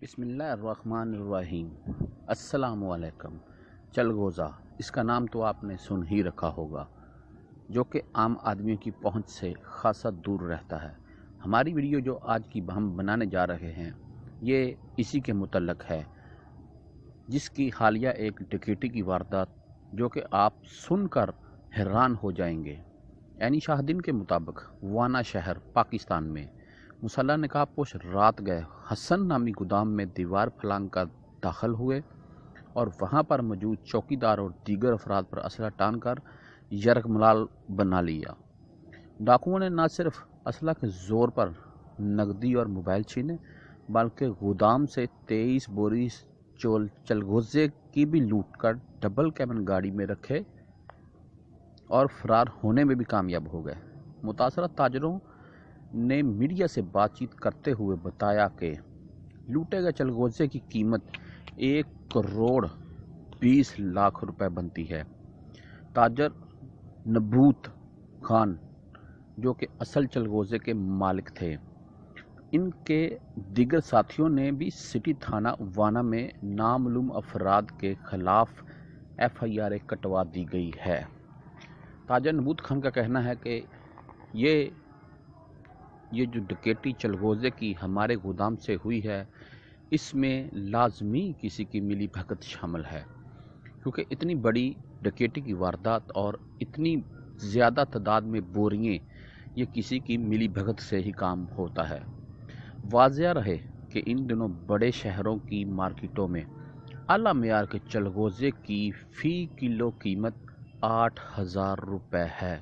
بسم اللہ الرحمن الرحیم۔ السلام علیکم۔ چلغوزہ، اس کا نام تو آپ نے سن ہی رکھا ہوگا، جو کہ عام آدمیوں کی پہنچ سے خاصا دور رہتا ہے۔ ہماری ویڈیو جو آج کی ہم بنانے جا رہے ہیں یہ اسی کے متعلق ہے، جس کی حالیہ ایک ڈکیتی کی واردات جو کہ آپ سن کر حیران ہو جائیں گے۔ عینی شاہدین کے مطابق وانا شہر پاکستان میں مسلح نقاب پوش رات گئے حسن نامی گودام میں دیوار پھلانگ کر داخل ہوئے اور وہاں پر موجود چوکیدار اور دیگر افراد پر اسلحہ ٹان کر یرغمال بنا لیا۔ ڈاکوؤں نے نہ صرف اسلحہ کے زور پر نقدی اور موبائل چھینے، بلکہ گودام سے 23 بوری چلغوزے کی بھی لوٹ کر ڈبل کیبن گاڑی میں رکھے اور فرار ہونے میں بھی کامیاب ہو گئے۔ متاثرہ تاجروں نے میڈیا سے بات چیت کرتے ہوئے بتایا کہ لوٹے گئے چلغوزے کی قیمت 1,20,00,000 روپے بنتی ہے۔ تاجر نبوت خان، جو کہ اصل چلغوزے کے مالک تھے، ان کے دیگر ساتھیوں نے بھی سٹی تھانہ وانا میں نامعلوم افراد کے خلاف FIR کٹوا دی گئی ہے۔ تاجر نبوت خان کا کہنا ہے کہ یہ جو ڈکیتی چلغوزے کی ہمارے گودام سے ہوئی ہے، اس میں لازمی کسی کی ملی بھگت شامل ہے، کیونکہ اتنی بڑی ڈکیتی کی واردات اور اتنی زیادہ تعداد میں بوریاں، یہ کسی کی ملی بھگت سے ہی کام ہوتا ہے۔ واضح رہے کہ ان دنوں بڑے شہروں کی مارکیٹوں میں اعلیٰ معیار کے چلغوزے کی فی کلو قیمت 8,000 روپے ہے۔